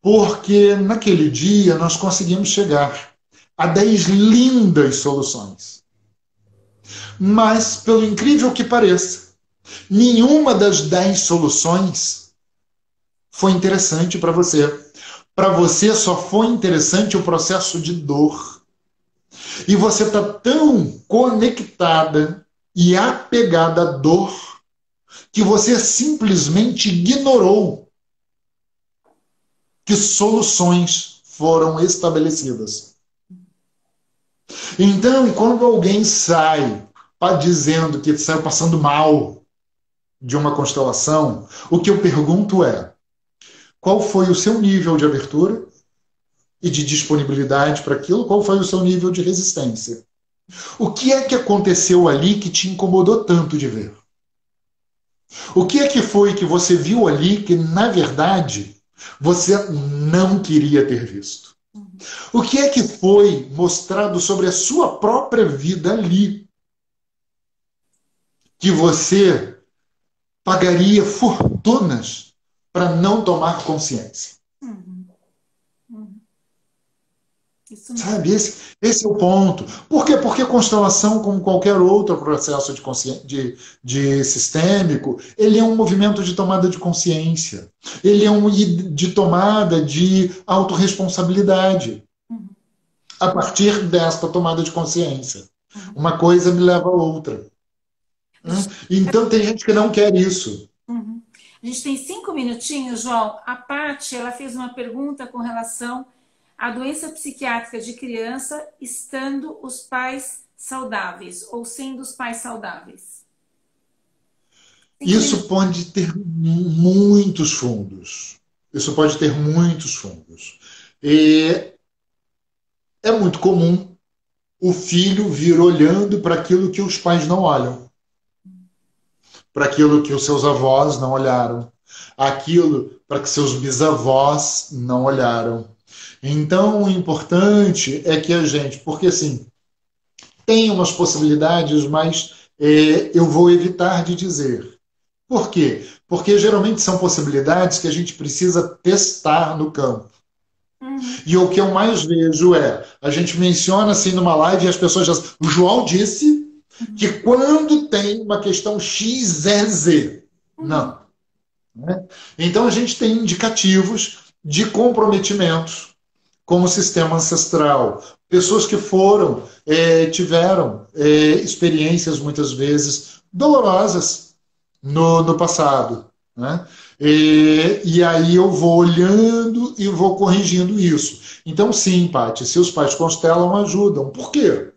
Porque naquele dia nós conseguimos chegar a 10 lindas soluções. Mas, pelo incrível que pareça, nenhuma das 10 soluções foi interessante para você. Para você só foi interessante o processo de dor. E você está tão conectada e apegada à dor que você simplesmente ignorou que soluções foram estabelecidas. Então, quando alguém sai dizendo que saiu passando mal de uma constelação, o que eu pergunto é: qual foi o seu nível de abertura e de disponibilidade para aquilo? Qual foi o seu nível de resistência? O que é que aconteceu ali que te incomodou tanto de ver? O que é que foi que você viu ali que, na verdade, você não queria ter visto? O que é que foi mostrado sobre a sua própria vida ali que você pagaria fortunas para não tomar consciência? Uhum. Uhum. Isso mesmo. Sabe, esse é o ponto. Por quê? Porque a constelação, como qualquer outro processo de sistêmico, ele é um movimento de tomada de consciência. Ele é de tomada de autorresponsabilidade. Uhum. A partir desta tomada de consciência. Uma coisa me leva a outra. Então tem gente que não quer isso. Uhum. A gente tem 5 minutinhos, João. A Paty, ela fez uma pergunta com relação à doença psiquiátrica de criança estando os pais saudáveis ou sendo os pais saudáveis. Isso pode ter muitos fundos. Isso pode ter muitos fundos. E é muito comum o filho vir olhando para aquilo que os pais não olham, para aquilo que os seus avós não olharam, aquilo para que seus bisavós não olharam. Então, o importante é que a gente, porque assim, tem umas possibilidades, mas eu vou evitar de dizer. Por quê? Porque geralmente são possibilidades que a gente precisa testar no campo. E o que eu mais vejo é, a gente menciona assim numa live e as pessoas já... O João disse que quando tem uma questão X é Z. Não. Né? Então a gente tem indicativos de comprometimentos como sistema ancestral. Pessoas que tiveram experiências muitas vezes dolorosas no passado. Né? E aí eu vou olhando e vou corrigindo isso. Então, sim, Paty, se os pais constelam, ajudam. Por quê?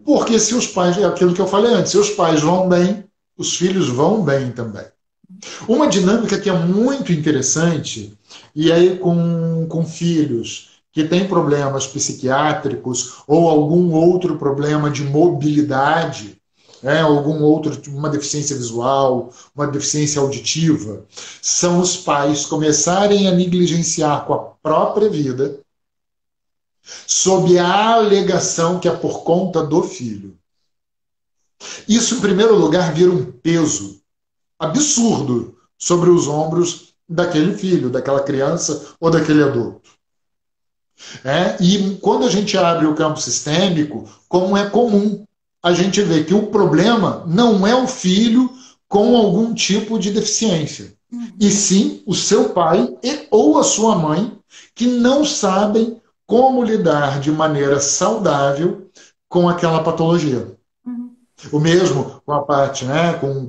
Porque se os pais, é aquilo que eu falei antes, se os pais vão bem, os filhos vão bem também. Uma dinâmica que é muito interessante, e aí com filhos que têm problemas psiquiátricos ou algum outro problema de mobilidade, algum outro, uma deficiência visual, uma deficiência auditiva, são os pais começarem a negligenciar com a própria vida, sob a alegação que é por conta do filho. Isso, em primeiro lugar, vira um peso absurdo sobre os ombros daquele filho, daquela criança ou daquele adulto. E quando a gente abre o campo sistêmico, como é comum, a gente vê que o problema não é o filho com algum tipo de deficiência, e sim o seu pai ou a sua mãe, que não sabem como lidar de maneira saudável com aquela patologia. O mesmo com a parte,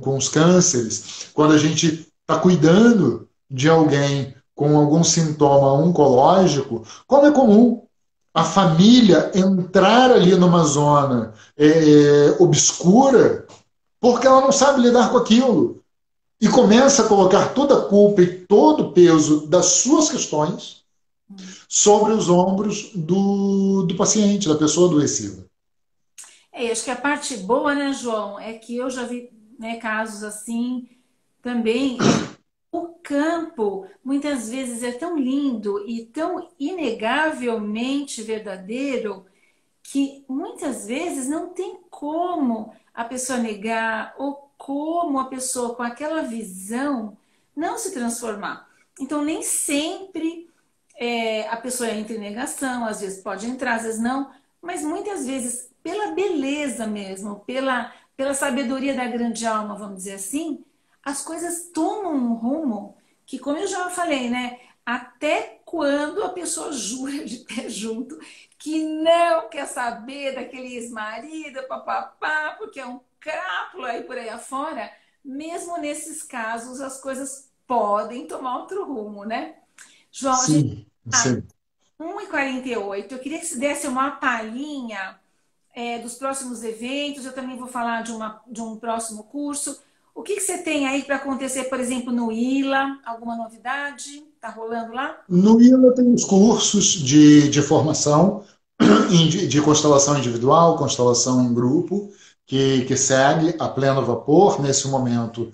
com os cânceres, quando a gente está cuidando de alguém com algum sintoma oncológico, como é comum a família entrar ali numa zona obscura porque ela não sabe lidar com aquilo e começa a colocar toda a culpa e todo o peso das suas questões sobre os ombros do paciente, da pessoa adoecida. Acho que a parte boa, né, João, é que eu já vi, né, casos assim também. O campo, muitas vezes, é tão lindo e tão inegavelmente verdadeiro que muitas vezes não tem como a pessoa negar ou como a pessoa com aquela visão não se transformar. Então, nem sempre a pessoa entra em negação, às vezes pode entrar, às vezes não, mas muitas vezes, pela beleza mesmo, pela sabedoria da grande alma, vamos dizer assim, as coisas tomam um rumo que, como eu já falei, né? Até quando a pessoa jura de pé junto que não quer saber daquele ex-marido, papapá, porque é um crápula aí por aí afora, mesmo nesses casos as coisas podem tomar outro rumo, né? João, a gente Sim, tá sim. 1h48, eu queria que você desse uma palhinha dos próximos eventos, eu também vou falar de um próximo curso. O que você tem aí para acontecer, por exemplo, no ILA? Alguma novidade? Tá rolando lá? No ILA tem os cursos de formação de constelação individual, constelação em grupo, que segue a pleno vapor nesse momento,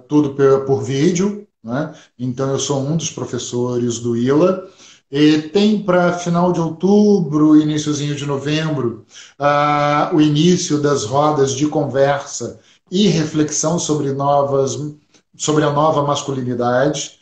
tudo por vídeo, né? Então eu sou um dos professores do ILA. E tem para final de outubro, iniciozinho de novembro, o início das rodas de conversa e reflexão sobre a nova masculinidade,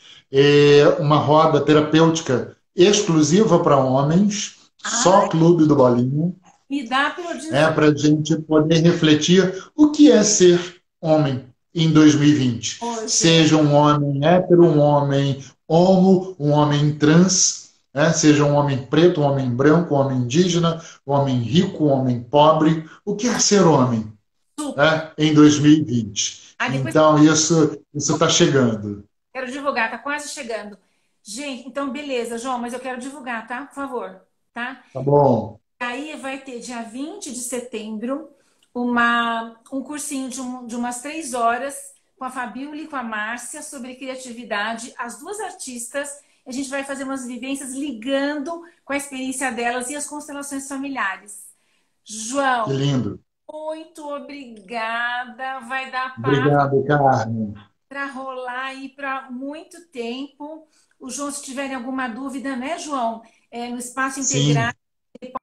uma roda terapêutica exclusiva para homens, só Ai, Clube do Bolinho, me dá para eu para a gente poder refletir o que é ser homem em 2020. hoje. Seja um homem hétero, um homem homo, um homem trans, seja um homem preto, um homem branco, um homem indígena, um homem rico, um homem pobre. O que é ser homem, Super. em 2020? Depois Então, isso está chegando. quero divulgar, tá quase chegando. Gente, então beleza, João, mas eu quero divulgar, tá? Por favor, tá? Tá bom. Aí vai ter dia 20 de setembro um cursinho de umas 3 horas com a Fabíola e com a Márcia sobre criatividade, as duas artistas. A gente vai fazer umas vivências ligando com a experiência delas e as constelações familiares. Que João, lindo. muito obrigada. Vai dar papo Obrigado, Carmen. para rolar aí para muito tempo. O João, se tiverem alguma dúvida, né, João? No espaço Sim. integral